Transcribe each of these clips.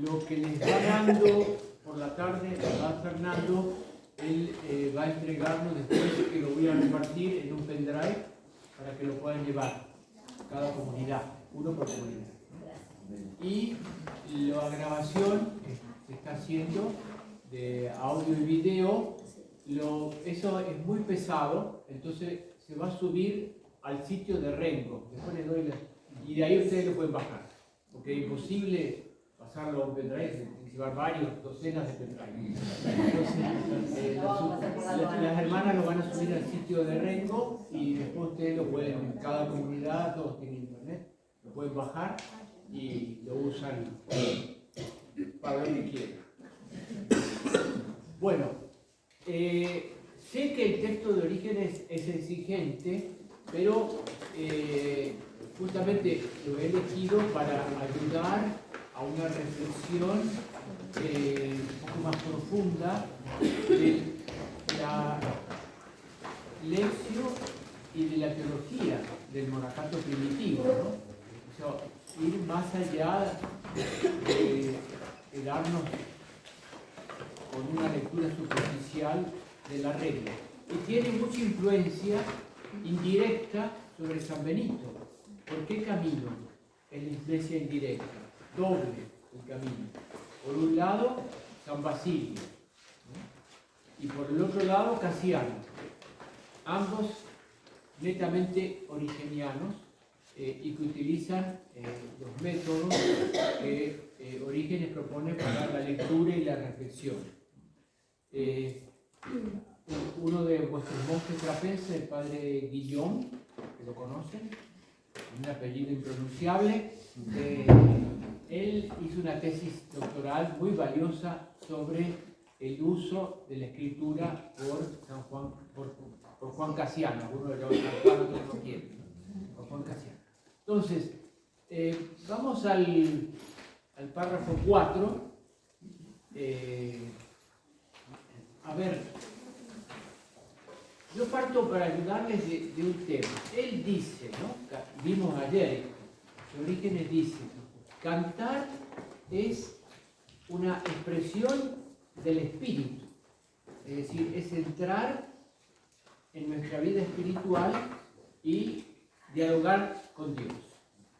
lo que les va dando por la tarde, va Fernando, él va a entregarnos después que lo voy a repartir en un pendrive para que lo puedan llevar cada comunidad, uno por comunidad. Y la grabación que se está haciendo de audio y video, eso es muy pesado, entonces se va a subir al sitio de Rengo. Después les doy y de ahí ustedes lo pueden bajar, porque es imposible pasarlo a un pendrive, tiene que llevar varios, docenas de pendrive. Entonces, las hermanas lo van a subir al sitio de Rengo y después ustedes lo pueden, en cada comunidad, todos tienen internet, lo pueden bajar y lo usan para lo que quieran. Bueno, sé que el texto de Orígenes es exigente, pero justamente lo he elegido para ayudar a una reflexión un poco más profunda de la lección y de la teología del monacato primitivo, ¿no? O sea, ir más allá de quedarnos con una lectura superficial de la regla. Y tiene mucha influencia indirecta sobre San Benito. ¿Por qué camino es la influencia indirecta? Doble el camino. Por un lado, San Basilio, ¿no? Y por el otro lado, Casiano. Ambos netamente origenianos y que utilizan los métodos que Orígenes propone para la lectura y la reflexión. Uno de vuestros monjes trapenses, el padre Guillón, que lo conocen, un apellido impronunciable, él hizo una tesis doctoral muy valiosa sobre el uso de la escritura por Juan Casiano, uno de los hermanos que no quiere, por Juan Casiano. Entonces, vamos al párrafo 4. A ver, yo parto para ayudarles de un tema. Él dice, ¿no? Vimos ayer, Orígenes dice, cantar es una expresión del espíritu, es decir, es entrar en nuestra vida espiritual y dialogar con Dios.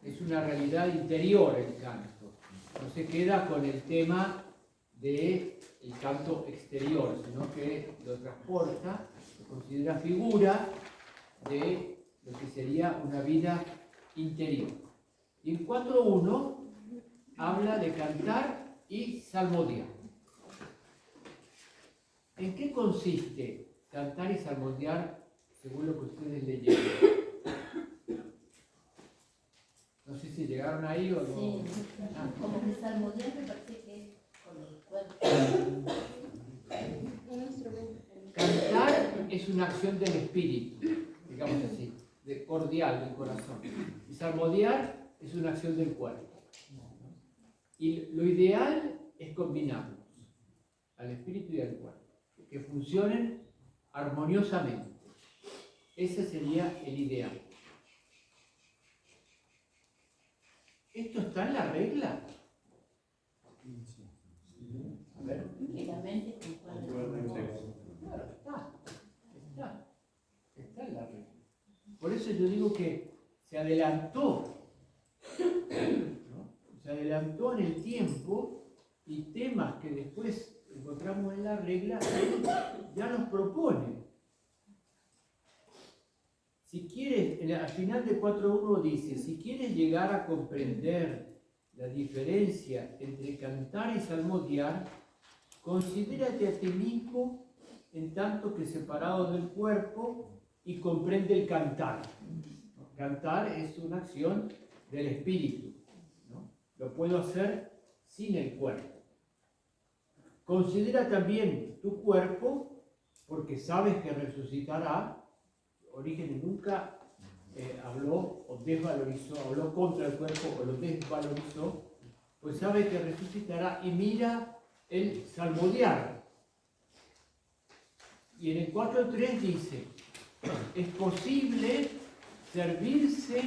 Es una realidad interior el canto, no se queda con el tema del canto exterior, sino que lo transporta, lo considera figura de lo que sería una vida interior. Y en 4.1 habla de cantar y salmodiar. ¿En qué consiste cantar y salmodiar según lo que ustedes leyeron? No sé si llegaron ahí o no. Sí, como que salmodiar me parece que es con el cuerpo. Cantar es una acción del espíritu, digamos así, cordial del corazón. Y salmodiar es una acción del cuerpo. Y lo ideal es combinarlos, al espíritu y al cuerpo, que funcionen armoniosamente. Ese sería el ideal. ¿Esto está en la regla? A ver. Que la mente concuerde. Claro, está en la regla. Por eso yo digo que se adelantó, ¿no? Se adelantó en el tiempo y temas que después encontramos en la regla, él ya nos propone. Si quieres, al final de 4.1 dice, si quieres llegar a comprender la diferencia entre cantar y salmodiar, considérate a ti mismo en tanto que separado del cuerpo y comprende el cantar. Cantar es una acción del espíritu, ¿no? Lo puedo hacer sin el cuerpo. Considera también tu cuerpo, porque sabes que resucitará. Orígenes nunca habló o desvalorizó, habló contra el cuerpo o lo desvalorizó, pues sabe que resucitará y mira el salmodiar. Y en el 4.3 dice, es posible servirse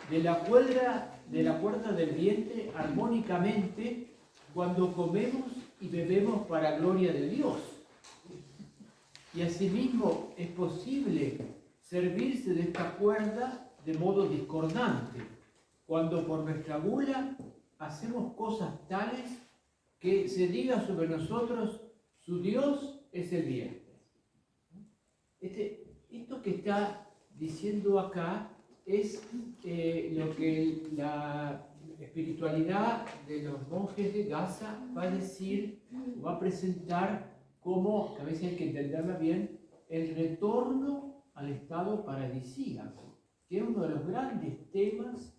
de la cuerda del vientre armónicamente cuando comemos y bebemos para gloria de Dios. Y asimismo es posible servirse de esta cuerda de modo discordante, cuando por nuestra gula hacemos cosas tales que se diga sobre nosotros, su Dios es el viernes. Esto que está diciendo acá es lo que la espiritualidad de los monjes de Gaza va a decir, va a presentar como, que a veces hay que entenderla bien, el retorno al estado paradisíaco, que es uno de los grandes temas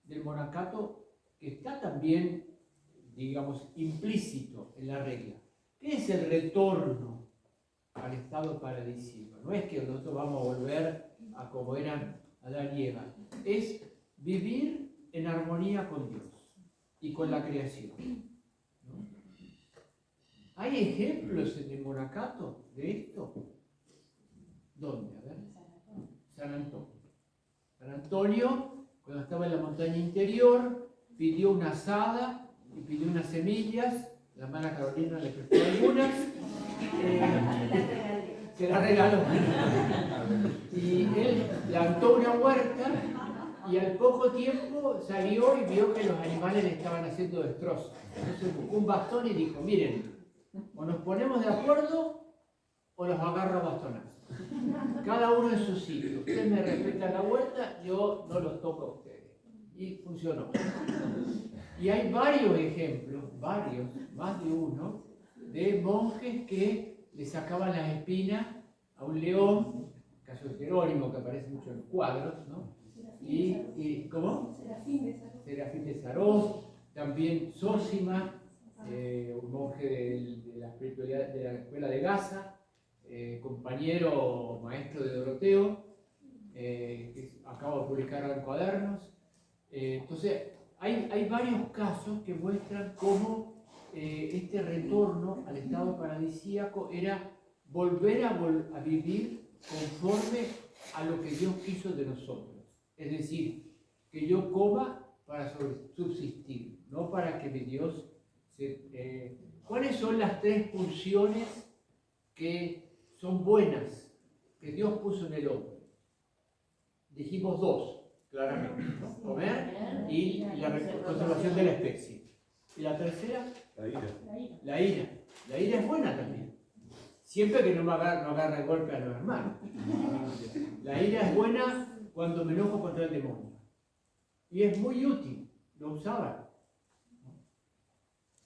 del monacato que está también, digamos, implícito en la regla. ¿Qué es el retorno al estado paradisíaco? No es que nosotros vamos a volver a como eran Adán y Eva, es vivir en armonía con Dios y con la creación, ¿no? ¿Hay ejemplos en el monacato de esto? ¿Dónde? A ver. San Antonio. San Antonio, cuando estaba en la montaña interior, pidió una asada y pidió unas semillas. La hermana Carolina le prestó algunas. Se la regaló. Y él plantó una huerta y al poco tiempo salió y vio que los animales le estaban haciendo destrozos. Entonces buscó un bastón y dijo, miren, o nos ponemos de acuerdo o los agarro a bastonazos. Cada uno en su sitio. Ustedes me respetan la huerta, yo no los toco a ustedes. Y funcionó. Y hay varios ejemplos, más de uno, de monjes que le sacaban las espinas a un león, caso de Jerónimo, que aparece mucho en los cuadros, ¿no? ¿Cómo? Serafín de Sarós, también Zósima, un monje de la espiritualidad de la escuela de Gaza, compañero maestro de Doroteo, que acabo de publicar en cuadernos. Entonces, hay varios casos que muestran cómo este retorno al estado paradisíaco era volver a vivir conforme a lo que Dios quiso de nosotros. Es decir, que yo coma para subsistir, no para que mi Dios se... ¿Cuáles son las tres pulsiones que son buenas, que Dios puso en el hombre? Dijimos dos, claramente, ¿no? Comer y la conservación de la especie. ¿Y la tercera? La ira. La ira. La ira es buena también. Siempre que no agarre el golpe a los hermanos. La ira es buena cuando me enojo contra el demonio. Y es muy útil. Lo usaban.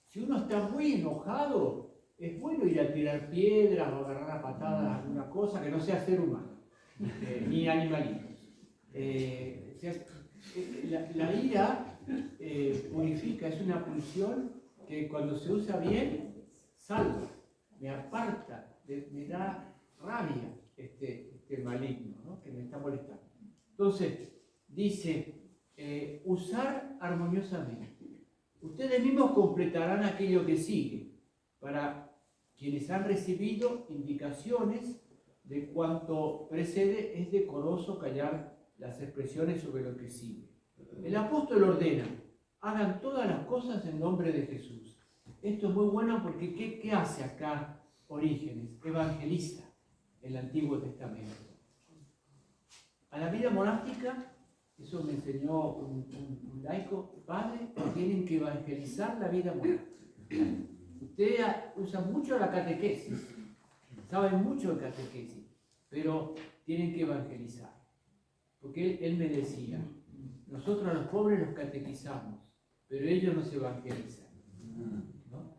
Si uno está muy enojado, es bueno ir a tirar piedras o agarrar a patadas a alguna cosa que no sea ser humano, ni animalitos. La ira purifica, es una pulsión que cuando se usa bien, salva, me aparta, me da rabia este maligno, ¿no? Que me está molestando. Entonces, dice, usar armoniosamente. Ustedes mismos completarán aquello que sigue, para quienes han recibido indicaciones de cuanto precede, es decoroso callar las expresiones sobre lo que sigue. El apóstol ordena, hagan todas las cosas en nombre de Jesús. Esto es muy bueno porque ¿qué hace acá Orígenes? Evangeliza el Antiguo Testamento. A la vida monástica, eso me enseñó un laico, padre, tienen que evangelizar la vida monástica. Ustedes usan mucho la catequesis, saben mucho de catequesis, pero tienen que evangelizar. Porque él me decía, nosotros a los pobres los catequizamos, pero ellos nos evangelizan, ¿no?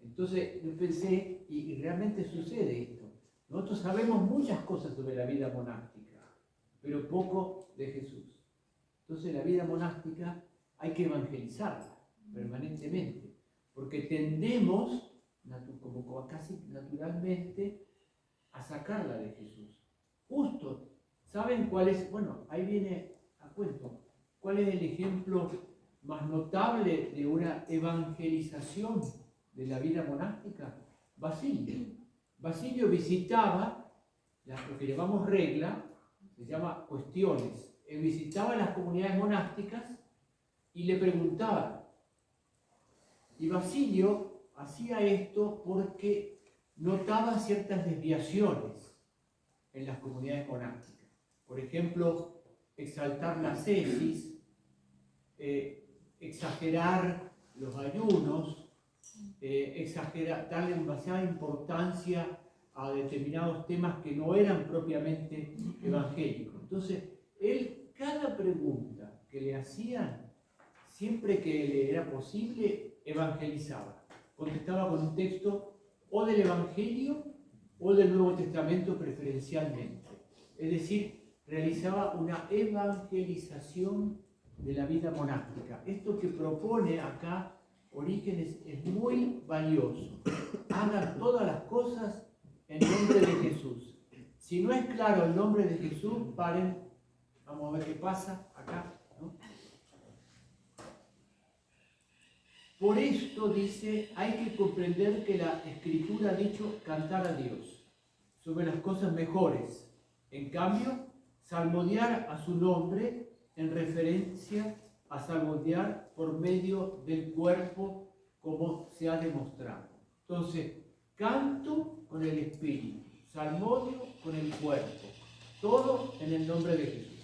Entonces yo pensé, y realmente sucede esto, nosotros sabemos muchas cosas sobre la vida monástica, pero poco de Jesús. Entonces la vida monástica hay que evangelizarla permanentemente, porque tendemos, como casi naturalmente, a sacarla de Jesús. Justo, ¿saben cuál es? Bueno, ahí viene a cuento. ¿Cuál es el ejemplo más notable de una evangelización de la vida monástica? Basilio. Basilio visitaba lo que llamamos regla, se llama cuestiones. Él visitaba las comunidades monásticas y le preguntaba, Y Basilio hacía esto porque notaba ciertas desviaciones en las comunidades monásticas. Por ejemplo, exaltar la ascesis, exagerar los ayunos, darle demasiada importancia a determinados temas que no eran propiamente evangélicos. Entonces, él, cada pregunta que le hacían, siempre que le era posible, evangelizaba. Contestaba con un texto o del Evangelio o del Nuevo Testamento preferencialmente. Es decir, realizaba una evangelización de la vida monástica. Esto que propone acá Orígenes es muy valioso. Hagan todas las cosas en nombre de Jesús. Si no es claro el nombre de Jesús, paren. Vamos a ver qué pasa acá, ¿no? Por esto, dice, hay que comprender que la Escritura ha dicho cantar a Dios sobre las cosas mejores. En cambio, salmodiar a su nombre en referencia a salmodiar por medio del cuerpo, como se ha demostrado. Entonces, canto con el espíritu, salmodio con el cuerpo, todo en el nombre de Jesús.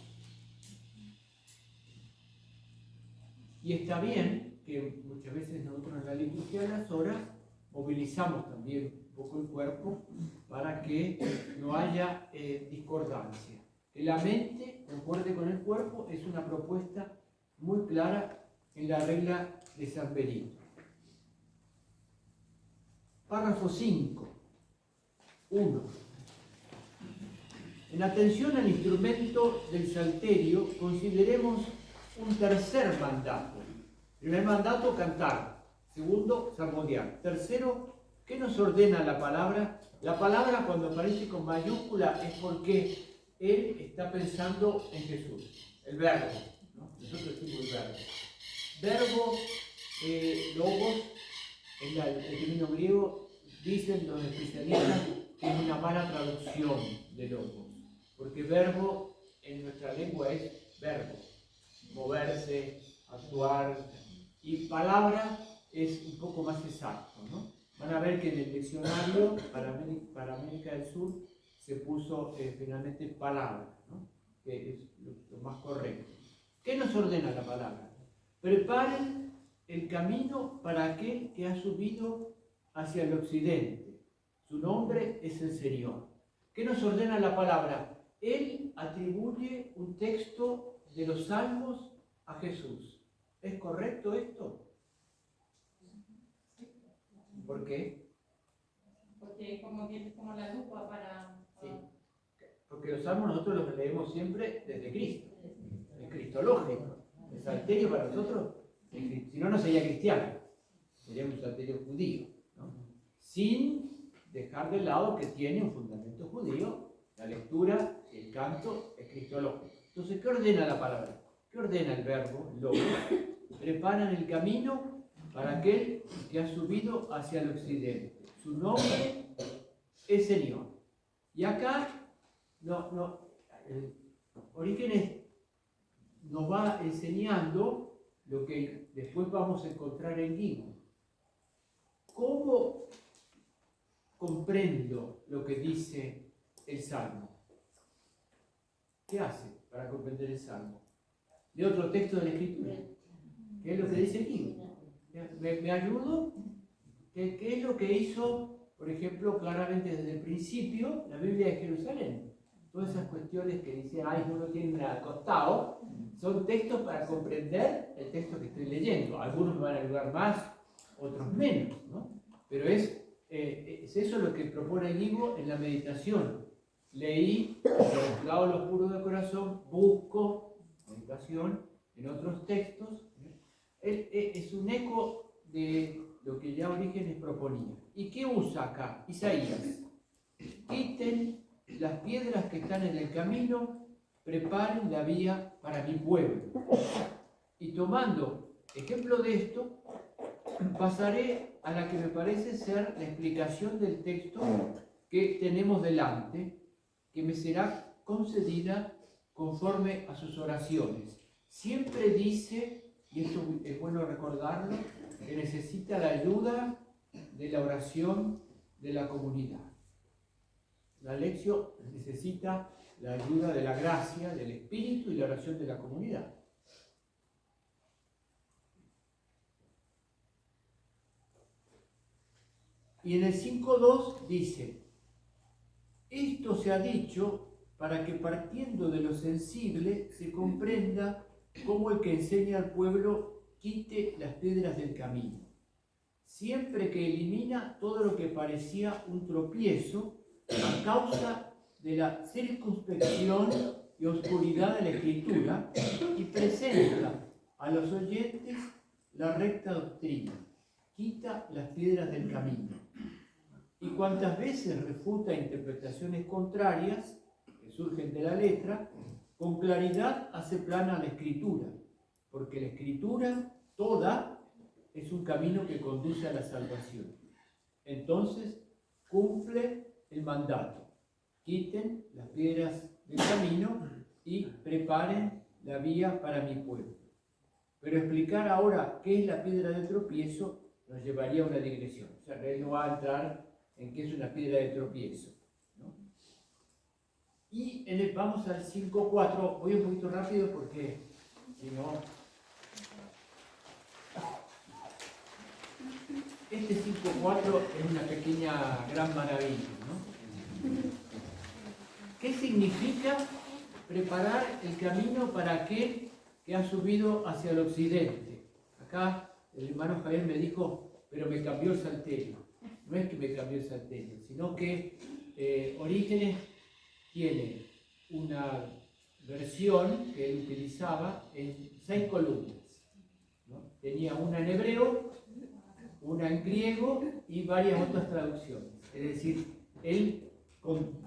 Y está bien que muchas veces nosotros en la liturgia de las horas movilizamos también un poco el cuerpo para que no haya discordancia. Que la mente concuerde con el cuerpo es una propuesta muy clara en la regla de San Benito. Párrafo 5. 1. En atención al instrumento del salterio, consideremos un tercer mandato. Primer mandato, cantar. Segundo, salmodiar. Tercero, ¿qué nos ordena la palabra? La palabra, cuando aparece con mayúscula, es porque él está pensando en Jesús. El verbo, ¿no? Nosotros decimos el verbo. Verbo, logos, en el término griego, dicen los especialistas que es una mala traducción de logos. Porque verbo en nuestra lengua es verbo. Moverse, actuar. Y palabra es un poco más exacto, ¿no? Van a ver que en el diccionario para América del Sur se puso finalmente palabra, ¿no? Que es lo más correcto. ¿Qué nos ordena la palabra? Preparen el camino para aquel que ha subido hacia el occidente. Su nombre es el Señor. ¿Qué nos ordena la palabra? Él atribuye un texto de los Salmos a Jesús. ¿Es correcto esto? ¿Por qué? Porque como que es como la lupa para... Sí. Porque los Salmos nosotros los leemos siempre desde Cristo. Es cristológico. El salterio para nosotros, si no, no sería cristiano. Sería un salterio judío, ¿no? Sin dejar de lado que tiene un fundamento judío. La lectura, el canto, es cristológico. Entonces, ¿qué ordena la palabra? ¿Qué ordena el verbo? Logos. Preparan el camino para aquel que ha subido hacia el occidente. Su nombre es Señor. Y acá, Orígenes nos va enseñando lo que después vamos a encontrar en Guigo. ¿Cómo comprendo lo que dice el Salmo? ¿Qué hace para comprender el Salmo? De otro texto de la Escritura. ¿Qué es lo que dice aquí? ¿Me ayudo? ¿Qué es lo que hizo, por ejemplo, claramente desde el principio, la Biblia de Jerusalén? Todas esas cuestiones que dice, ay, uno tiene un acostado, son textos para comprender el texto que estoy leyendo. Algunos me van a ayudar más, otros menos, ¿no? Pero es eso lo que propone Guigo en la meditación. Leí, por los puros de corazón, busco meditación en otros textos. Es un eco de lo que ya Orígenes proponía. ¿Y qué usa acá? Isaías. Quiten las piedras que están en el camino, preparen la vía para mi pueblo. Y tomando ejemplo de esto, pasaré a la que me parece ser la explicación del texto que tenemos delante, que me será concedida conforme a sus oraciones. Siempre dice, y esto es bueno recordarlo, que necesita la ayuda de la oración de la comunidad. La lección necesita la ayuda de la gracia, del Espíritu y la oración de la comunidad. Y en el 5.2 dice, esto se ha dicho para que partiendo de lo sensible se comprenda cómo el que enseña al pueblo quite las piedras del camino, siempre que elimina todo lo que parecía un tropiezo a causa de la circunspección y oscuridad de la Escritura y presenta a los oyentes la recta doctrina, quita las piedras del camino. Y cuantas veces refuta interpretaciones contrarias que surgen de la letra, con claridad hace plana la Escritura, porque la Escritura toda es un camino que conduce a la salvación. Entonces cumple el mandato. Quiten las piedras del camino y preparen la vía para mi pueblo. Pero explicar ahora qué es la piedra de tropiezo nos llevaría a una digresión. O sea, él no va a entrar en qué es una piedra de tropiezo, ¿no? Y vamos al 5.4. Voy un poquito rápido porque si no... Este 5.4 es una pequeña gran maravilla, ¿no? ¿Qué significa preparar el camino para aquel que ha subido hacia el occidente? Acá el hermano Javier me dijo, pero me cambió el salterio. No es que me cambió el salterio, sino que Orígenes tiene una versión que él utilizaba en 6 columnas, ¿no? Tenía una en hebreo, una en griego y varias otras traducciones. Es decir, él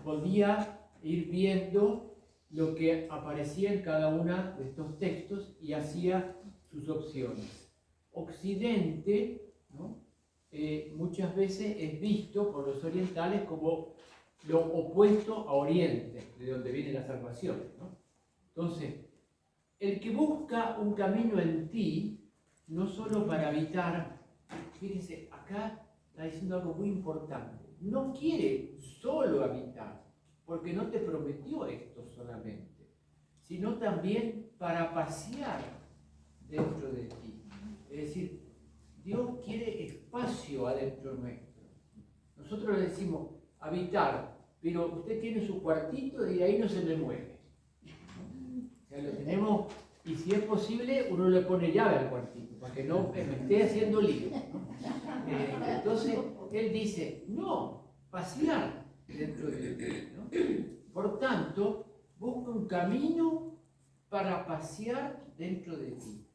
podía ir viendo lo que aparecía en cada uno de estos textos y hacía sus opciones. Occidente, ¿no? Muchas veces es visto por los orientales como lo opuesto a Oriente, de donde viene la salvación, ¿no? Entonces, el que busca un camino en ti, no solo para habitar, fíjense, acá está diciendo algo muy importante, no quiere solo habitar, porque no te prometió esto solamente, sino también para pasear dentro de ti. Es decir, Dios quiere espacio adentro nuestro. Nosotros le decimos habitar, pero usted tiene su cuartito y de ahí no se le mueve. O sea, lo tenemos, y si es posible, uno le pone llave al cuartito, para que no me esté haciendo lío, ¿no? Entonces, él dice, no, pasear dentro de ti, ¿no? Por tanto, busca un camino para pasear dentro de ti.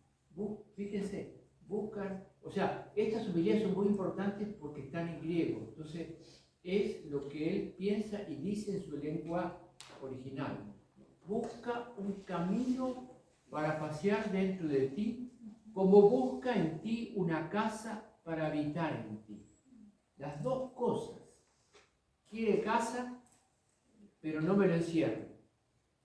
Fíjense, buscan, o sea, estas humillas son muy importantes porque están en griego, entonces es lo que él piensa y dice en su lengua original. Busca un camino para pasear dentro de ti, como busca en ti una casa para habitar en ti. Las dos cosas. Quiere casa, pero no me lo encierro.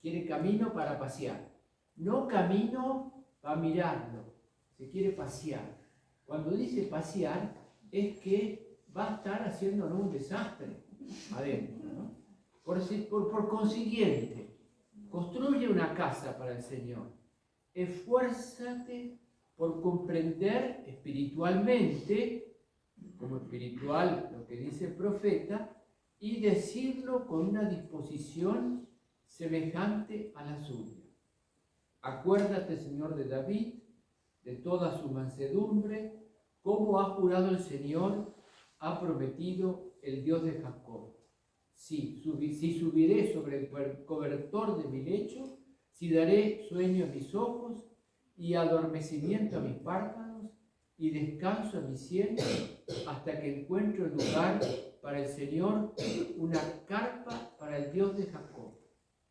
Quiere camino para pasear. No camino para mirarlo. Se quiere pasear. Cuando dice pasear, es que va a estar haciéndonos un desastre adentro, ¿no? Por consiguiente, construye una casa para el Señor. Esfuérzate por comprender espiritualmente, como espiritual lo que dice el profeta, y decirlo con una disposición semejante a la suya. Acuérdate, Señor, de David, de toda su mansedumbre, como ha jurado el Señor, ha prometido el Dios de Jacob. Si subiré sobre el cobertor de mi lecho, si daré sueño a mis ojos y adormecimiento a mis párpados y descanso a mis sienes, hasta que encuentre el lugar para el Señor, una carpa para el Dios de Jacob.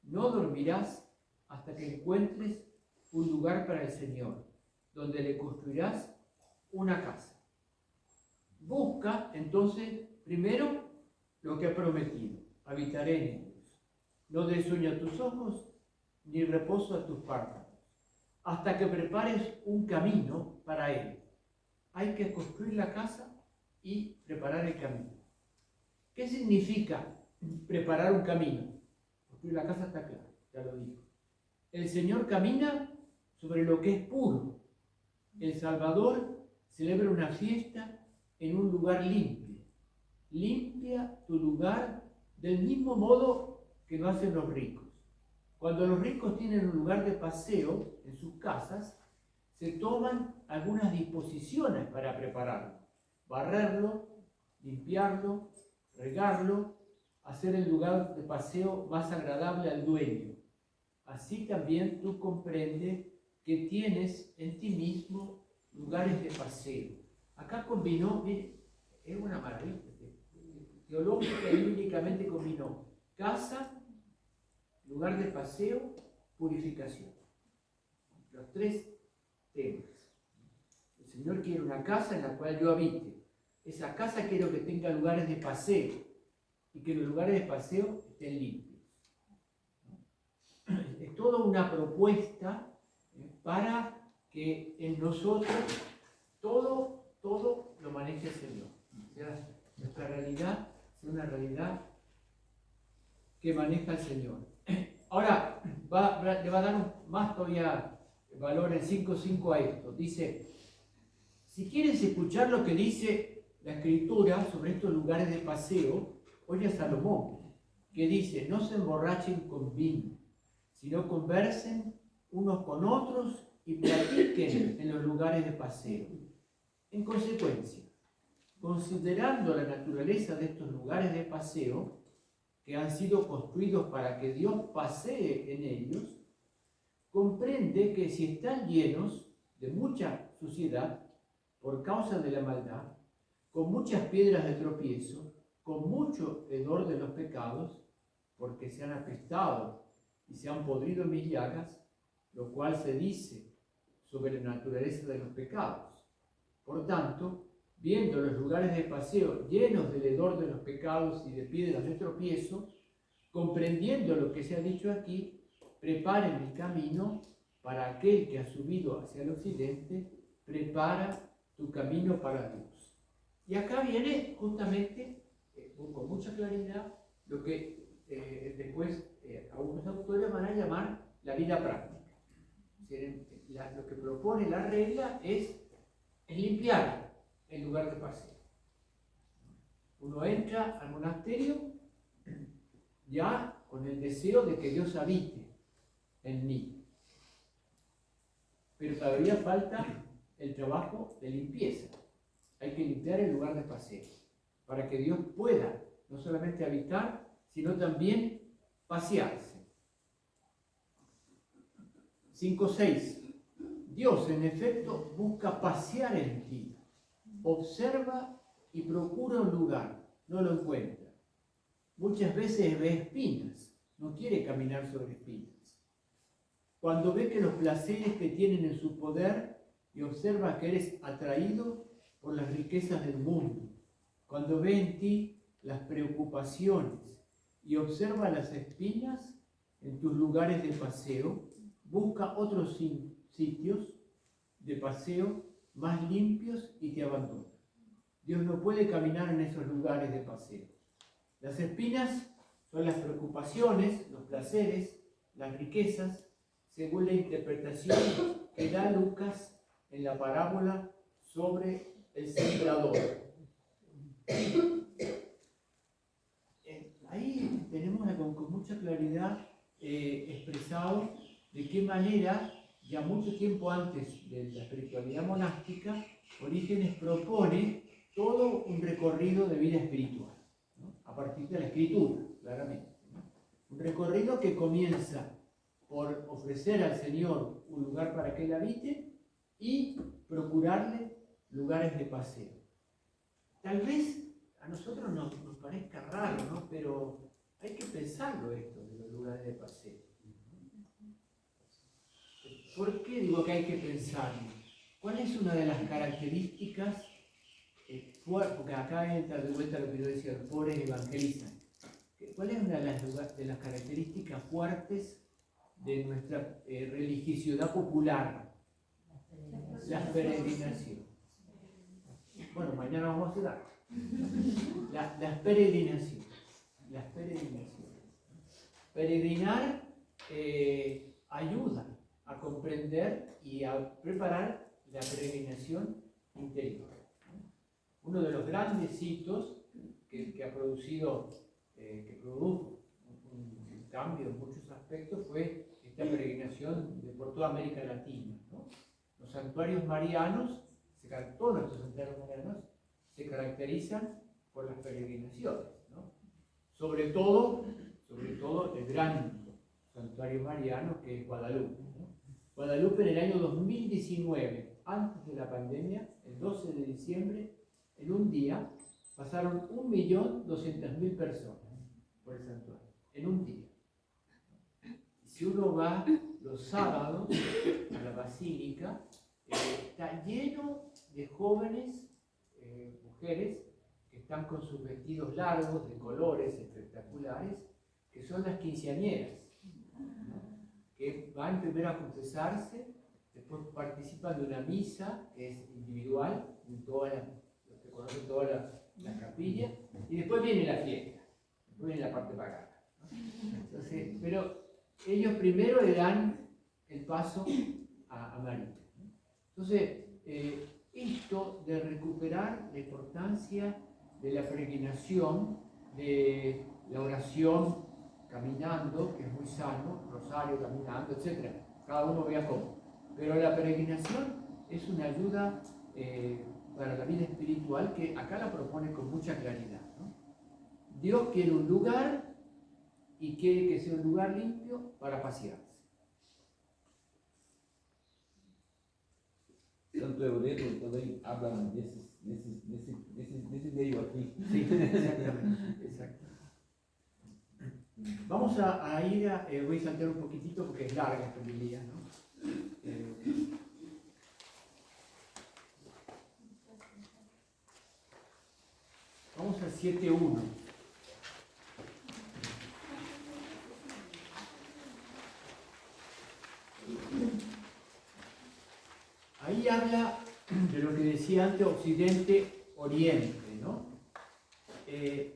No dormirás hasta que encuentres un lugar para el Señor, donde le construirás una casa. Busca, entonces, primero lo que ha prometido. Habitaré en ellos. No des sueño a tus ojos, ni reposo a tus párpados, hasta que prepares un camino para Él, hay que construir la casa y preparar el camino. ¿Qué significa preparar un camino? Construir la casa está claro, ya lo dijo. El Señor camina sobre lo que es puro. El Salvador celebra una fiesta en un lugar limpio. Limpia tu lugar del mismo modo que lo hacen los ricos. Cuando los ricos tienen un lugar de paseo en sus casas, se toman algunas disposiciones para prepararlo. Barrerlo, limpiarlo, regarlo, hacer el lugar de paseo más agradable al dueño. Así también tú comprendes que tienes en ti mismo lugares de paseo. Acá combinó, mire, es una maravilla, teológica y bíblicamente combinó casa, lugar de paseo, purificación. Los tres temas. El Señor quiere una casa en la cual yo habite. Esa casa quiero que tenga lugares de paseo y que los lugares de paseo estén limpios. Es toda una propuesta para que en nosotros todo lo maneje el Señor. O sea, nuestra realidad es una realidad que maneja el Señor. Ahora, le va a dar más todavía valor el 5.5 a esto. Dice, si quieres escuchar lo que dice la Escritura sobre estos lugares de paseo, oye a Salomón, que dice, no se emborrachen con vino, sino conversen unos con otros y platiquen en los lugares de paseo. En consecuencia, considerando la naturaleza de estos lugares de paseo, que han sido construidos para que Dios pasee en ellos, comprende que si están llenos de mucha suciedad por causa de la maldad, con muchas piedras de tropiezo, con mucho hedor de los pecados, porque se han apestado y se han podrido en mis llagas, lo cual se dice sobre la naturaleza de los pecados. Por tanto, viendo los lugares de paseo llenos del hedor de los pecados y de piedras de tropiezo, comprendiendo lo que se ha dicho aquí, preparen el camino para aquel que ha subido hacia el occidente, prepara tu camino para Dios. Y acá viene justamente, con mucha claridad, lo que después algunos autores van a llamar la vida práctica. Lo que propone la regla es limpiar el lugar de paseo. Uno entra al monasterio ya con el deseo de que Dios habite en mí. Pero todavía falta el trabajo de limpieza. Hay que limpiar el lugar de paseo para que Dios pueda no solamente habitar, sino también pasearse. 5.6. Dios, en efecto, busca pasear en ti. Observa y procura un lugar, no lo encuentra. Muchas veces ve espinas, no quiere caminar sobre espinas. Cuando ve que los placeres te tienen en su poder y observa que eres atraído por las riquezas del mundo. Cuando ve en ti las preocupaciones y observa las espinas en tus lugares de paseo, busca otros sitios de paseo más limpios y te abandona. Dios no puede caminar en esos lugares de paseo. Las espinas son las preocupaciones, los placeres, las riquezas, según la interpretación que da Lucas en la parábola sobre el sembrador. Ahí tenemos con mucha claridad expresado de qué manera, ya mucho tiempo antes de la espiritualidad monástica, Orígenes propone todo un recorrido de vida espiritual, ¿no? A partir de la Escritura, claramente, ¿no? Un recorrido que comienza por ofrecer al Señor un lugar para que Él habite y procurarle lugares de paseo. Tal vez a nosotros nos parezca raro, ¿no? Pero hay que pensarlo esto de los lugares de paseo. ¿Por qué digo que hay que pensarlo? ¿Cuál es una de las características porque acá entra de vuelta lo que yo decía, los pobres evangelizan? ¿Cuál es una de las características fuertes de nuestra religiosidad popular? La peregrinación. Bueno, mañana vamos a hacer algo. Las peregrinaciones. Las peregrinaciones. Peregrinar ayuda a comprender y a preparar la peregrinación interior. Uno de los grandes hitos que ha producido, que produjo un cambio en muchos aspectos fue esta peregrinación por toda América Latina, ¿no? Los santuarios marianos, todos nuestros santuarios marianos, se caracterizan por las peregrinaciones, ¿no? Sobre todo el gran santuario mariano que es Guadalupe, ¿no? Guadalupe en el año 2019, antes de la pandemia, el 12 de diciembre, en un día, pasaron 1.200.000 personas por el santuario, en un día. Si uno va los sábados a la basílica, está lleno de jóvenes, mujeres, que están con sus vestidos largos, de colores espectaculares, que son las quinceañeras, ¿no? Que van primero a confesarse, después participan de una misa, que es individual, en toda los que conocen toda la capilla, y después viene la fiesta, después viene la parte pagana, ¿no? Entonces, pero ellos primero le dan el paso a María. Entonces, esto de recuperar la importancia de la peregrinación, de la oración caminando, que es muy sano, rosario caminando, etc. Cada uno vea cómo. Pero la peregrinación es una ayuda para la vida espiritual que acá la propone con mucha claridad, ¿no? Dios quiere un lugar y quiere que sea un lugar limpio para pasearse. Santo Eureto também habla nesse meio aqui. Sí, exactamente. Vamos a ir voy a saltear un poquitito porque es larga esta homilía, ¿no? Vamos al 7.1. Ahí habla de lo que decía antes, Occidente-Oriente, ¿no?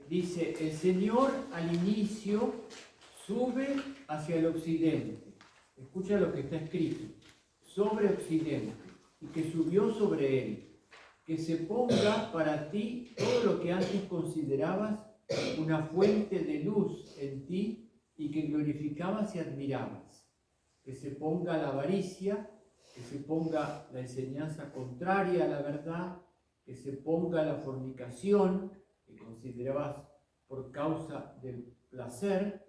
Dice, el Señor al inicio sube hacia el occidente. Escucha lo que está escrito. Sobre occidente. Y que subió sobre él. Que se ponga para ti todo lo que antes considerabas una fuente de luz en ti y que glorificabas y admirabas. Que se ponga la avaricia, que se ponga la enseñanza contraria a la verdad, que se ponga la fornicación, que considerabas por causa del placer,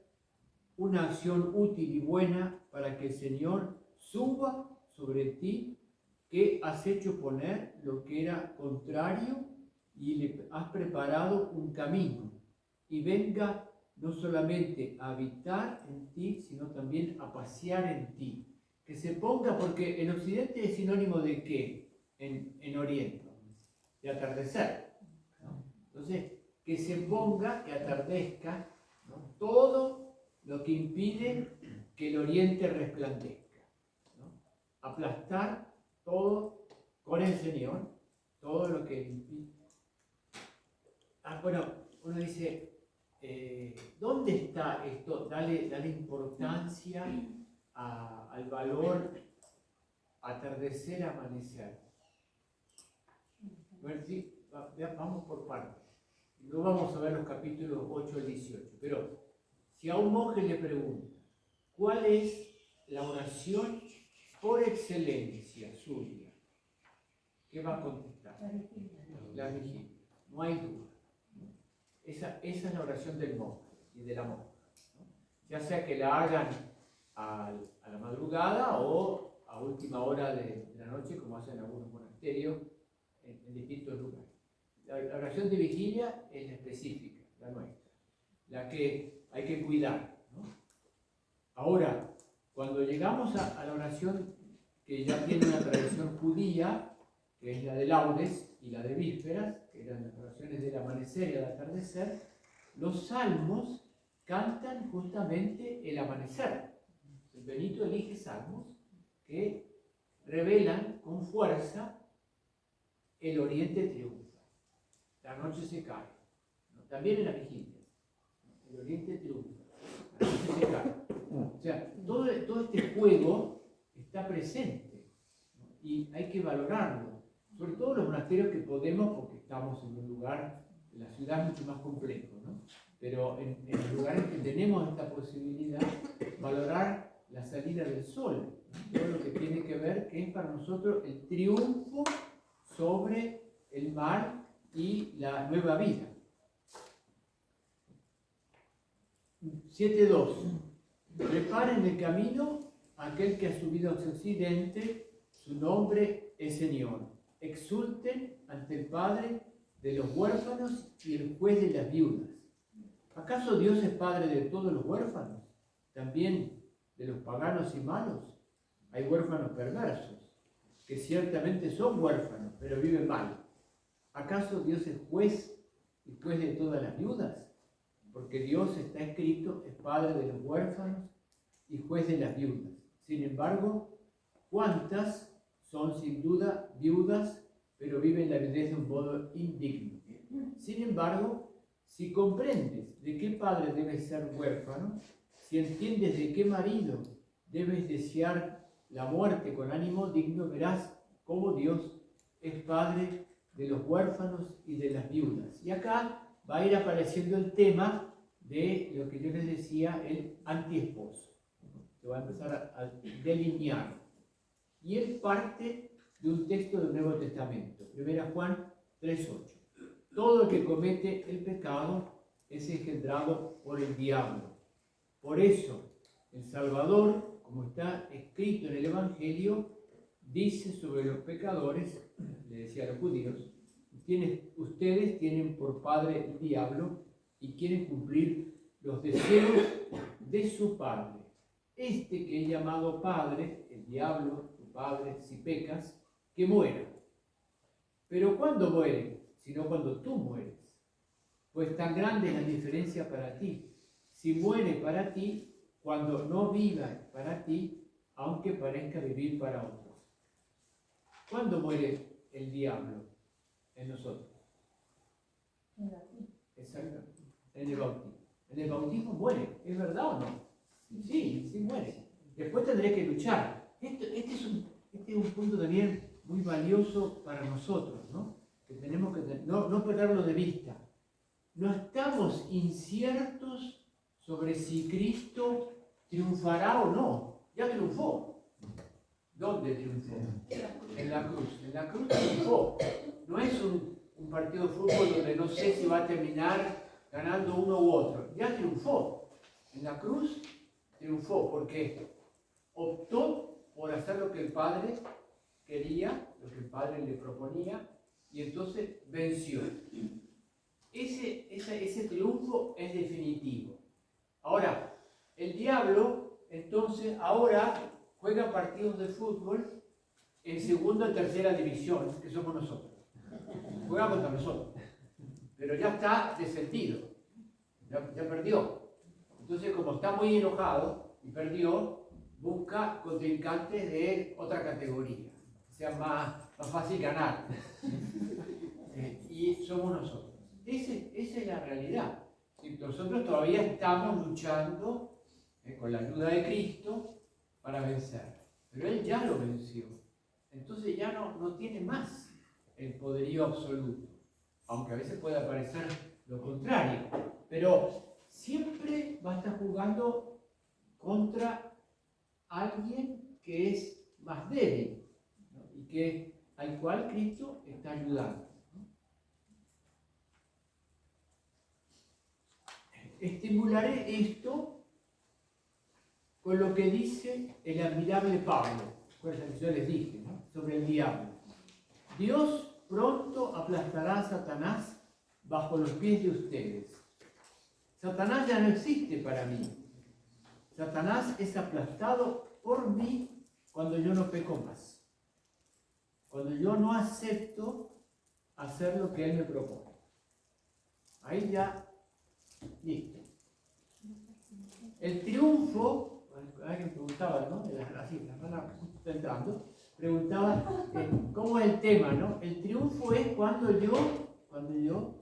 una acción útil y buena para que el Señor suba sobre ti, que has hecho poner lo que era contrario y le has preparado un camino, y venga no solamente a habitar en ti, sino también a pasear en ti. Que se ponga, porque el occidente es sinónimo de ¿qué? En Oriente, de atardecer, ¿no? Entonces, que se ponga, que atardezca, ¿no? Todo lo que impide que el Oriente resplandezca, ¿no? Aplastar todo con el Señor, todo lo que impide. Bueno, uno dice, ¿dónde está esto? Dale importancia al valor atardecer, amanecer. Bueno, sí, vamos por partes. No vamos a ver los capítulos 8 al 18, pero si a un monje le pregunta, ¿cuál es la oración por excelencia suya? ¿Qué va a contestar? La vigilia. No hay duda. Esa es la oración del monje y de la monja, ¿no? Ya sea que la hagan a la madrugada o a última hora de la noche, como hacen algunos monasterios en distintos lugares. La oración de vigilia es la específica, la nuestra, la que hay que cuidar, ¿no? Ahora, cuando llegamos a la oración que ya tiene una tradición judía, que es la de laudes y la de vísperas, que eran las oraciones del amanecer y del atardecer, los salmos cantan justamente el amanecer. El Benito elige salmos que revelan con fuerza el oriente triunfa. la noche se cae, ¿no? También en la vigilia. El oriente triunfa, la noche se cae. O sea, todo este juego está presente, ¿no? Y hay que valorarlo. Sobre todo los monasterios que podemos, porque estamos en un lugar, la ciudad es mucho más complejo, ¿no? Pero en los lugares que tenemos esta posibilidad, valorar la salida del sol, ¿no? Todo lo que tiene que ver, que es para nosotros el triunfo sobre el mal y la nueva vida. 7.2. Preparen el camino a aquel que ha subido hacia occidente, su nombre es Señor. Exulten ante el Padre de los huérfanos y el juez de las viudas. ¿Acaso Dios es Padre de todos los huérfanos? ¿También de los paganos y malos? Hay huérfanos perversos, que ciertamente son huérfanos, pero viven mal. ¿Acaso Dios es juez y juez de todas las viudas? Porque Dios, está escrito, es Padre de los huérfanos y juez de las viudas. Sin embargo, ¿cuántas son sin duda viudas, pero viven la viudez de un modo indigno? Sin embargo, si comprendes de qué padre debes ser huérfano, si entiendes de qué marido debes desear la muerte con ánimo digno, verás cómo Dios es Padre de los huérfanos y de las viudas. Y acá va a ir apareciendo el tema de lo que yo les decía, el antiesposo. Se va a empezar a delinear. Y él parte de un texto del Nuevo Testamento, 1 Juan 3:8. Todo el que comete el pecado es engendrado por el diablo. Por eso, el Salvador, como está escrito en el Evangelio, dice sobre los pecadores, le decía a los judíos, ustedes tienen por padre el diablo y quieren cumplir los deseos de su padre. Este que he llamado padre, el diablo, tu padre, si pecas, que muera. Pero ¿cuándo muere? Sino cuando tú mueres. Pues tan grande es la diferencia para ti. Si muere para ti, cuando no viva para ti, aunque parezca vivir para otros. ¿Cuándo muere el diablo en nosotros? Exacto. En el bautismo. En el bautismo muere, ¿es verdad o no? Sí, sí muere. Después tendré que luchar. Este es un punto también muy valioso para nosotros, ¿no? Que tenemos que no perderlo de vista. No estamos inciertos sobre si Cristo triunfará o no. Ya triunfó. ¿Dónde triunfó? En la cruz. En la cruz triunfó. No es un partido de fútbol donde no sé si va a terminar ganando uno u otro. Ya triunfó. En la cruz triunfó porque optó por hacer lo que el Padre quería, lo que el Padre le proponía, y entonces venció. Ese triunfo es definitivo. Ahora, el diablo, entonces, ahora juega partidos de fútbol en segunda o tercera división, que somos nosotros. Juega contra nosotros. Pero ya está descendido. Ya perdió. Entonces, como está muy enojado y perdió, busca contrincantes de otra categoría. Que sea más fácil ganar. Y somos nosotros. Esa es la realidad. Nosotros todavía estamos luchando con la ayuda de Cristo para vencer. Pero Él ya lo venció. Entonces ya no tiene más el poderío absoluto. Aunque a veces pueda parecer lo contrario. Pero siempre va a estar jugando contra alguien que es más débil, ¿no? Y al cual Cristo está ayudando. Estimularé esto con lo que dice el admirable Pablo, que yo les dije, ¿no? Sobre el diablo. Dios pronto aplastará a Satanás bajo los pies de ustedes. Satanás ya no existe para mí. Satanás es aplastado por mí cuando yo no peco más. Cuando yo no acepto hacer lo que Él me propone. Ahí ya, listo. El triunfo, alguien preguntaba, ¿no? Así, la hermana entrando, preguntaba cómo es el tema, ¿no? El triunfo es cuando yo cuando yo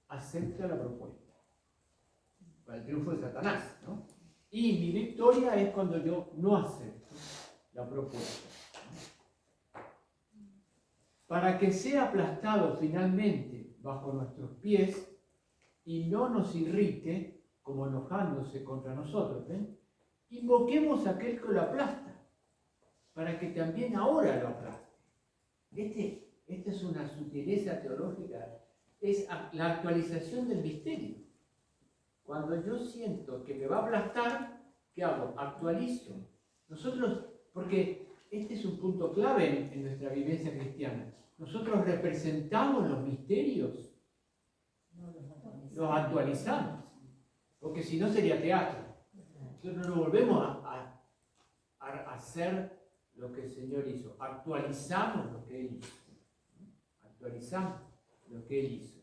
acepto la propuesta. Para el triunfo de Satanás, ¿no? Y mi victoria es cuando yo no acepto la propuesta. Para que sea aplastado finalmente bajo nuestros pies y no nos irrite como enojándose contra nosotros, ¿ven? Invoquemos a aquel que lo aplasta, para que también ahora lo aplaste. Esta es una sutileza teológica, es la actualización del misterio. Cuando yo siento que me va a aplastar, ¿qué hago? Actualizo. Nosotros, porque este es un punto clave en nuestra vivencia cristiana, nosotros representamos los misterios, los actualizamos, porque si no sería teatro. Nosotros no volvemos a hacer lo que el Señor hizo, actualizamos lo que Él hizo. Actualizamos lo que Él hizo.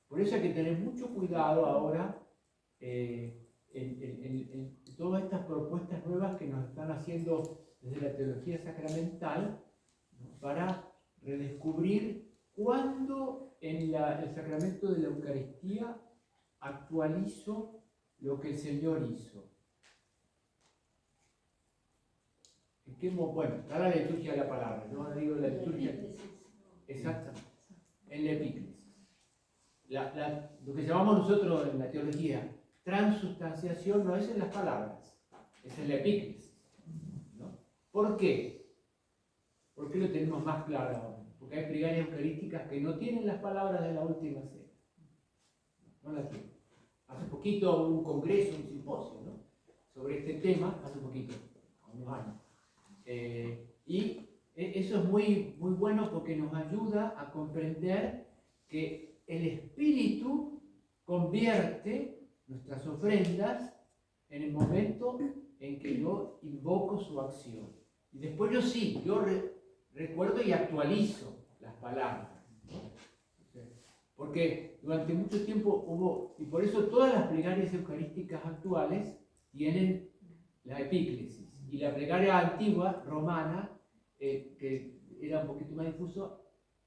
Por eso hay que tener mucho cuidado ahora en todas estas propuestas nuevas que nos están haciendo desde la teología sacramental, ¿no? Para redescubrir cuándo en el sacramento de la Eucaristía actualizo lo que el Señor hizo. Bueno, está la liturgia de la palabra, no digo la liturgia. Exactamente, en la epíclesis. Lo que llamamos nosotros en la teología transustanciación no es en las palabras, es en la epíclesis, ¿no? ¿Por qué? ¿Por qué lo tenemos más claro ahora? Porque hay plegarias eucarísticas que no tienen las palabras de la última cena. No las tienen. Hace poquito hubo un congreso, un simposio, ¿no? Sobre este tema, hace poquito, unos años. Y eso es muy, muy bueno porque nos ayuda a comprender que el Espíritu convierte nuestras ofrendas en el momento en que yo invoco su acción. Y después yo recuerdo y actualizo las palabras. Porque durante mucho tiempo hubo, y por eso todas las plegarias eucarísticas actuales tienen la epíclesis. Y la plegaria antigua, romana, que era un poquito más difuso,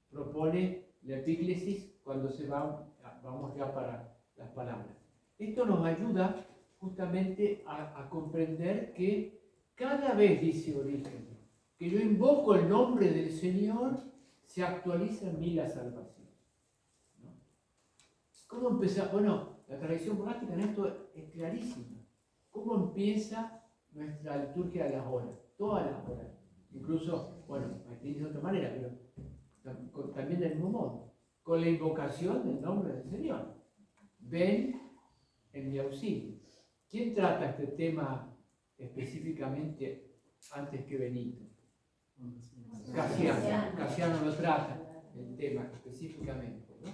propone la epíclesis cuando vamos ya para las palabras. Esto nos ayuda justamente a comprender que cada vez, dice Orígenes, que yo invoco el nombre del Señor, se actualiza en mí la salvación. ¿No? ¿Cómo empezar? Bueno, la tradición monástica en esto es clarísima. ¿Cómo empieza nuestra liturgia de las horas? Todas las horas. Incluso, bueno, aquí dice de otra manera, pero también del mismo modo, con la invocación del nombre del Señor. Ven en mi auxilio. ¿Quién trata este tema específicamente antes que Benito? Casiano lo trata, el tema específicamente, ¿no?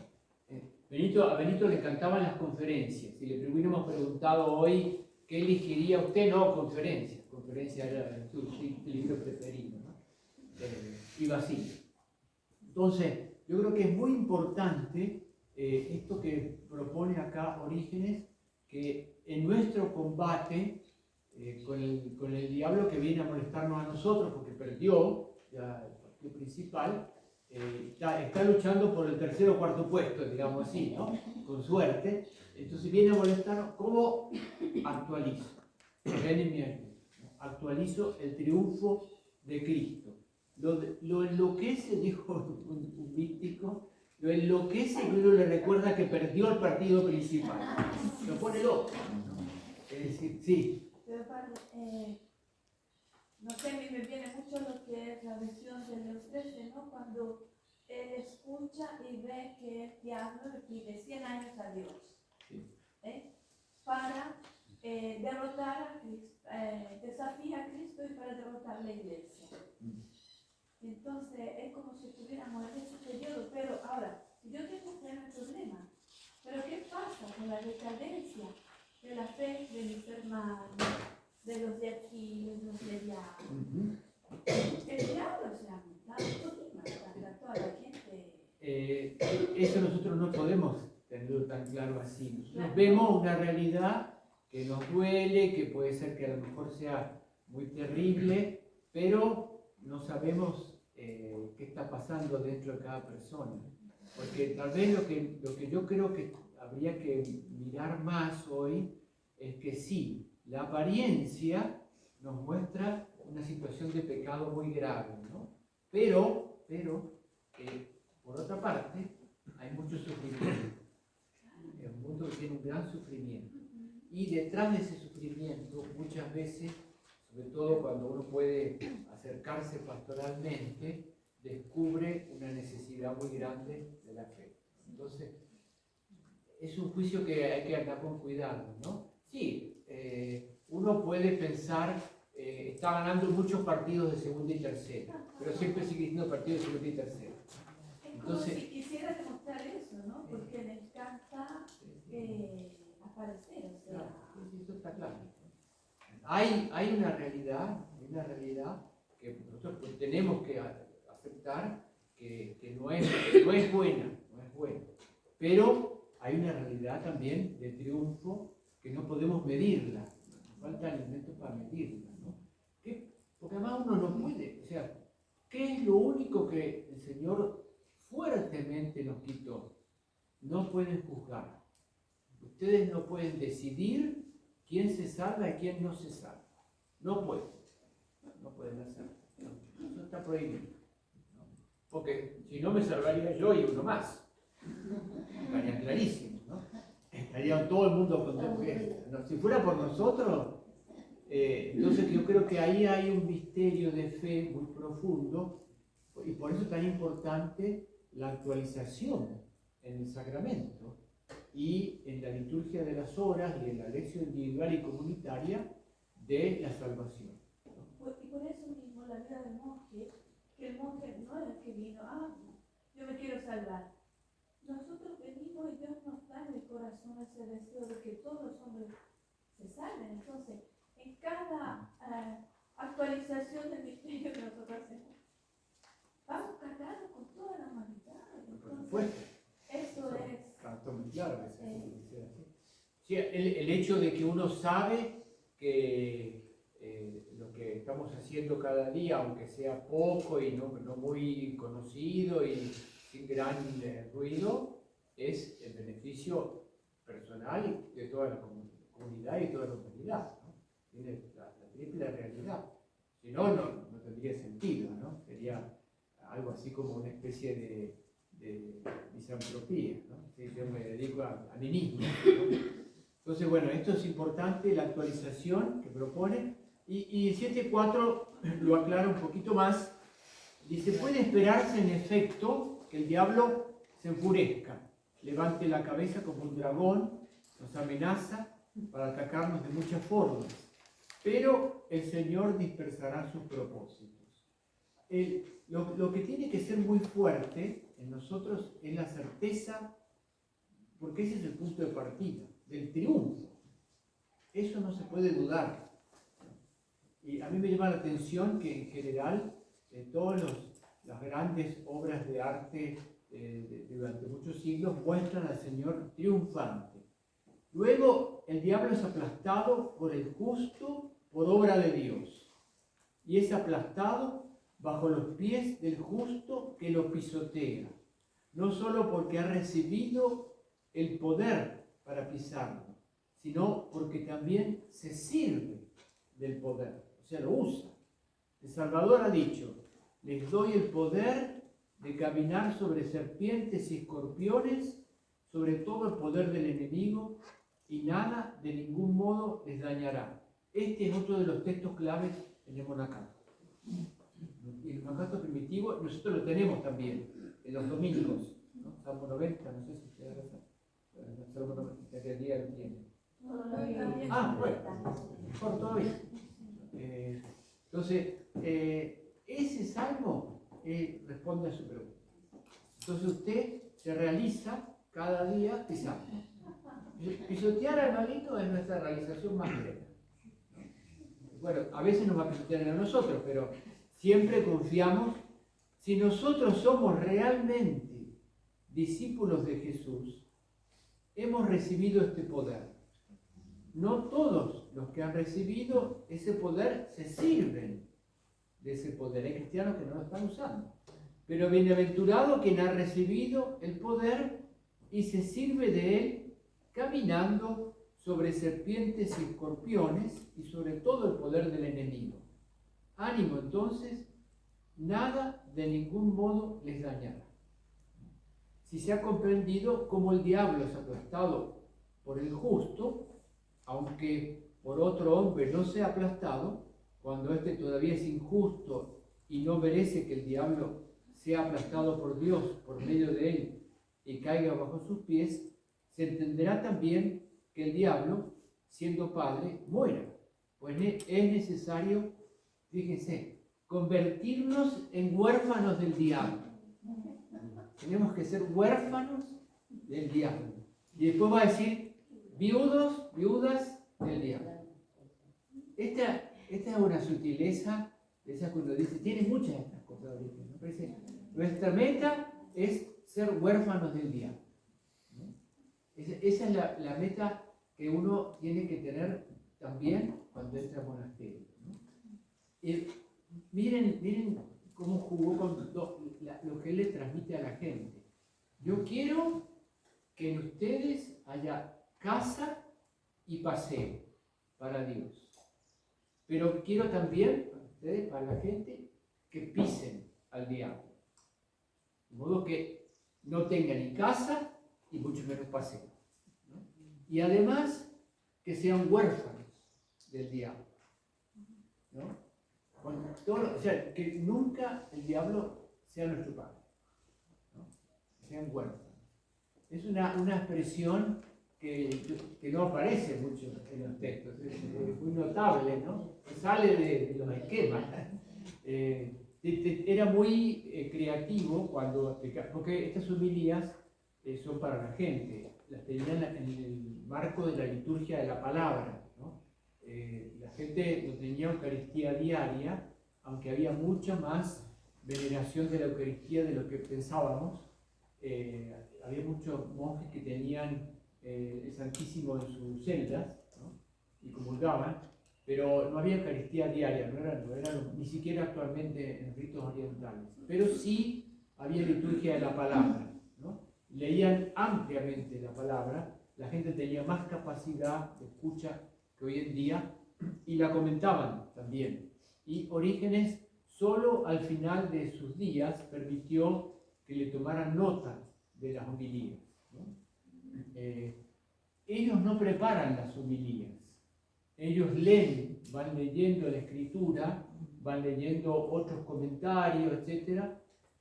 A Benito le encantaban las conferencias. Si le hubiéramos preguntado hoy qué elegiría usted, no, conferencias. Conferencia era su libro preferido, ¿no? Iba así. Entonces, yo creo que es muy importante esto que propone acá Orígenes, que en nuestro combate con el diablo que viene a molestarnos a nosotros porque perdió ya el partido principal, está luchando por el tercer o cuarto puesto, digamos así, ¿no? Con suerte. Entonces viene a molestarnos. ¿Cómo actualizo? Ven en mi ayuda. Actualizo el triunfo de Cristo. Lo enloquece, dijo un místico, lo enloquece y uno le recuerda que perdió el partido principal. Lo pone loco. Es decir, sí. Pero padre, no sé, a mí me viene mucho lo que es la visión de Leo XIII, ¿no? Cuando él escucha y ve que el diablo le pide 100 años a Dios, Sí. para derrotar a Cristo, desafía a Cristo y para derrotar la iglesia. Entonces es como si estuviéramos en ese periodo, pero ahora, si yo tengo claro el problema, pero ¿qué pasa con la decadencia de la fe de mis hermanos, de los de aquí, de los de allá? El diablo se ha montado encima a toda la gente. Eso nosotros no podemos tenerlo tan claro así. Nosotros vemos una realidad que nos duele, que puede ser que a lo mejor sea muy terrible, pero no sabemos qué está pasando dentro de cada persona. Porque tal vez lo que yo creo que habría que mirar más hoy es que sí, la apariencia nos muestra una situación de pecado muy grave, ¿no? Pero por otra parte, hay mucho sufrimiento. Es un mundo que tiene un gran sufrimiento. Y detrás de ese sufrimiento, muchas veces, sobre todo cuando uno puede acercarse pastoralmente, descubre una necesidad muy grande de la fe. Entonces, es un juicio que hay que andar con cuidado, ¿no? Sí, uno puede pensar, está ganando muchos partidos de segunda y tercera, pero siempre sigue siendo partido de segunda y tercera. Es como Entonces, si quisiera demostrar eso, ¿no? Porque le encanta aparecer, o sea. claro, eso está claro. Hay una realidad que nosotros pues tenemos que aceptar que no es buena, pero hay una realidad también de triunfo que no podemos medirla, nos faltan elementos para medirla, ¿no? Porque además uno no puede, o sea, ¿qué es lo único que el Señor fuertemente nos quitó? No pueden juzgar, ustedes no pueden decidir quién se salva y quién no se salva. No pueden hacerlo. Eso está prohibido. ¿No? Porque si no me salvaría yo y uno más. Estaría clarísimo, ¿no? Estaría todo el mundo condenado. Si fuera por nosotros, entonces yo creo que ahí hay un misterio de fe muy profundo y por eso es tan importante la actualización en el sacramento y en la liturgia de las horas y en la lección individual y comunitaria de la salvación. Y por eso mismo la vida del monje, que el monje no es el que vino, yo me quiero salvar. Nosotros venimos y Dios nos da en el corazón ese deseo de que todos los hombres se salven. Entonces, en cada actualización del misterio que nosotros hacemos, vamos cargados con toda la humanidad. Entonces, eso es. Está muy claro que se dice así. Sí, el hecho de que uno sabe que lo que estamos haciendo cada día, aunque sea poco y no muy conocido y sin gran ruido, es el beneficio personal de toda la comunidad y toda la humanidad, ¿no? Tiene la triple realidad. Si no, no tendría sentido, ¿no? Sería algo así como una especie de misantropía, ¿no? Sí, yo me dedico a mí mismo, ¿no? Entonces, bueno, esto es importante, la actualización que propone. Y 7.4 lo aclara un poquito más. Dice, puede esperarse en efecto que el diablo se enfurezca, levante la cabeza como un dragón, nos amenaza para atacarnos de muchas formas, pero el Señor dispersará sus propósitos. Lo que tiene que ser muy fuerte en nosotros es la certeza, porque ese es el punto de partida, del triunfo. Eso no se puede dudar. Y a mí me llama la atención que en general todas las grandes obras de arte durante muchos siglos muestran al Señor triunfante. Luego el diablo es aplastado por el justo por obra de Dios y es aplastado bajo los pies del justo que lo pisotea, no solo porque ha recibido el poder para pisarlo, sino porque también se sirve del poder, o sea, lo usa. El Salvador ha dicho, les doy el poder de caminar sobre serpientes y escorpiones, sobre todo el poder del enemigo, y nada de ningún modo les dañará. Este es otro de los textos claves en el monacato. Y el monacato primitivo nosotros lo tenemos también en los domingos, ¿no? Salmo 90, no sé si ustedes lo saben. El Salmo 90 que día lo tiene. Bueno, mejor todavía. Entonces, ese salmo responde a su pregunta. Entonces usted se realiza cada día pisando. Pisotear al maligno es nuestra realización más plena. Bueno, a veces nos va a pisotear a nosotros, pero siempre confiamos. Si nosotros somos realmente discípulos de Jesús, hemos recibido este poder. No todos los que han recibido ese poder se sirven de ese poder. Hay cristianos que no lo están usando. Pero bienaventurado quien ha recibido el poder y se sirve de él caminando sobre serpientes y escorpiones y sobre todo el poder del enemigo. Ánimo entonces, nada de ningún modo les dañará. Si se ha comprendido cómo el diablo es aplastado por el justo, aunque por otro hombre no sea aplastado, cuando éste todavía es injusto y no merece que el diablo sea aplastado por Dios por medio de él y caiga bajo sus pies, se entenderá también que el diablo, siendo padre, muera. Pues es necesario, fíjense, convertirnos en huérfanos del diablo. Tenemos que ser huérfanos del diablo. Y después va a decir, viudas del diablo. Esta es una sutileza de esas que uno dice, tiene muchas de estas cosas de origen, ¿no? Parece, nuestra meta es ser huérfanos del diablo, ¿no? Esa es la meta que uno tiene que tener también cuando entra al monasterio, ¿no? Miren cómo jugó con lo que él le transmite a la gente. Yo quiero que en ustedes haya casa y paseo para Dios. Pero quiero también, para ustedes, para la gente, que pisen al diablo. De modo que no tengan ni casa y mucho menos paseo, ¿no? Y además que sean huérfanos del diablo, ¿no? O sea, que nunca el diablo sea nuestro padre, ¿no? Que sean huérfanos. Es una expresión que no aparece mucho en los textos, es muy notable, ¿no? Sale de los esquemas. Era muy creativo cuando, porque estas homilías son para la gente, las tenían en el marco de la liturgia de la palabra, ¿no? La gente no tenía Eucaristía diaria, aunque había mucha más veneración de la Eucaristía de lo que pensábamos. Había muchos monjes que tenían el Santísimo en sus celdas, ¿no? Y comulgaban, pero no había Eucaristía diaria, no era ni siquiera actualmente en ritos orientales, pero sí había liturgia de la palabra, ¿no? Leían ampliamente la palabra, la gente tenía más capacidad de escucha que hoy en día y la comentaban también. Y Orígenes solo al final de sus días permitió que le tomaran nota de las homilías, ¿no? Ellos no preparan las homilías, ellos leen, van leyendo la escritura, van leyendo otros comentarios, etc.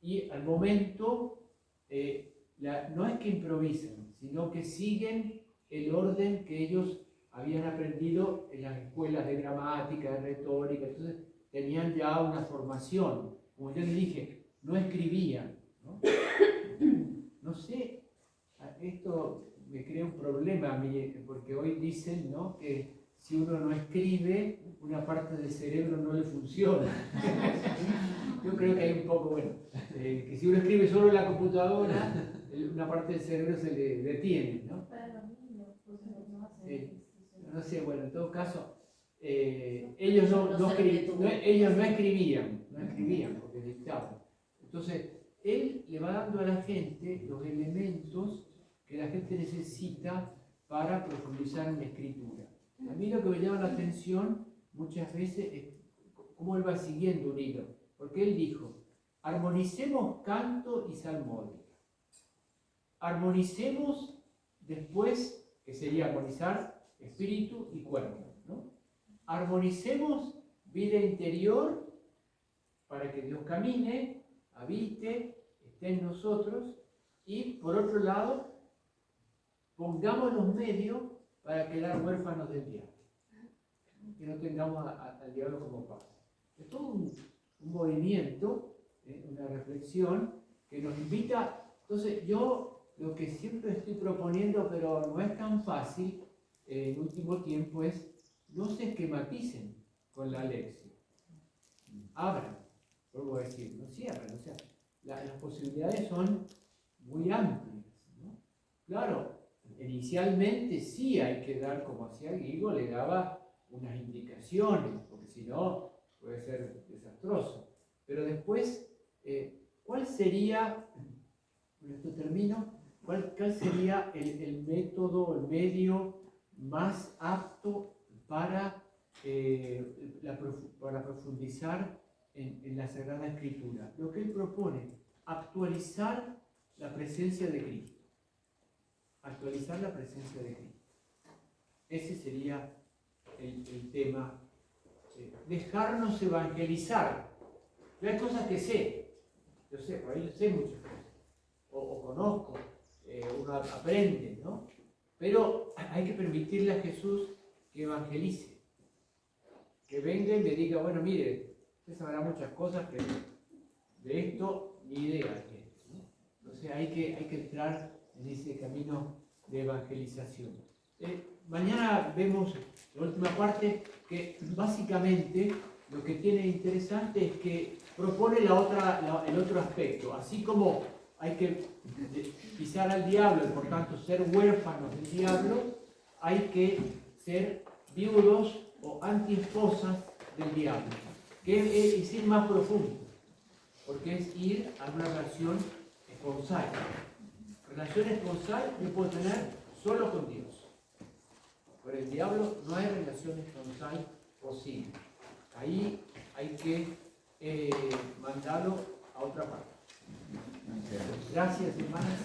Y al momento no es que improvisen, sino que siguen el orden que ellos habían aprendido en las escuelas de gramática, de retórica. Entonces tenían ya una formación. Como yo les dije, no escribían, ¿no? No sé, esto me crea un problema a mí, porque hoy dicen, ¿no?, que si uno no escribe, una parte del cerebro no le funciona. Yo creo que hay un poco, bueno, que si uno escribe solo en la computadora, una parte del cerebro se le detiene, ¿no? No sé, bueno, en todo caso, ellos no escribían porque dictaban. Entonces, él le va dando a la gente los elementos que la gente necesita para profundizar en la escritura. A mí lo que me llama la atención muchas veces es cómo él va siguiendo un hilo, porque él dijo, armonicemos canto y salmodia. Armonicemos después, que sería armonizar espíritu y cuerpo, ¿no? Armonicemos vida interior para que Dios camine, habite, esté en nosotros, y por otro lado, pongamos los medios para quedar huérfanos del diablo, que no tengamos al diablo como padre. Es todo un movimiento, una reflexión que nos invita. Entonces yo lo que siempre estoy proponiendo, pero no es tan fácil en último tiempo, es no se esquematicen con la lección. Abran, vuelvo a decir, no cierren, o sea, las posibilidades son muy amplias, ¿no? Claro, inicialmente sí hay que dar, como hacía Guigo, le daba unas indicaciones, porque si no puede ser desastroso. Pero después ¿cuál sería, con esto termino, cuál sería el método, el medio más apto para profundizar en la Sagrada Escritura? Lo que él propone, actualizar la presencia de Cristo. Actualizar la presencia de Cristo. Ese sería el tema. Dejarnos evangelizar. Yo hay cosas que sé. Yo sé, por ahí sé muchas cosas. O conozco. Uno aprende, ¿no? Pero hay que permitirle a Jesús que evangelice. Que venga y me diga, bueno, mire, usted sabrá muchas cosas, pero de esto ni idea tiene, ¿no? Entonces hay que entrar en ese camino de evangelización. Mañana vemos la última parte, que básicamente lo que tiene interesante es que propone el otro aspecto. Así como hay que pisar al diablo y por tanto ser huérfanos del diablo, hay que ser viudos o antiesposas del diablo, que es ir más profundo, porque es ir a una relación esponsal. Relación esponsal yo puedo tener solo con Dios. Con el diablo no hay relación esponsal posible. Ahí hay que mandarlo a otra parte. Gracias, hermanas.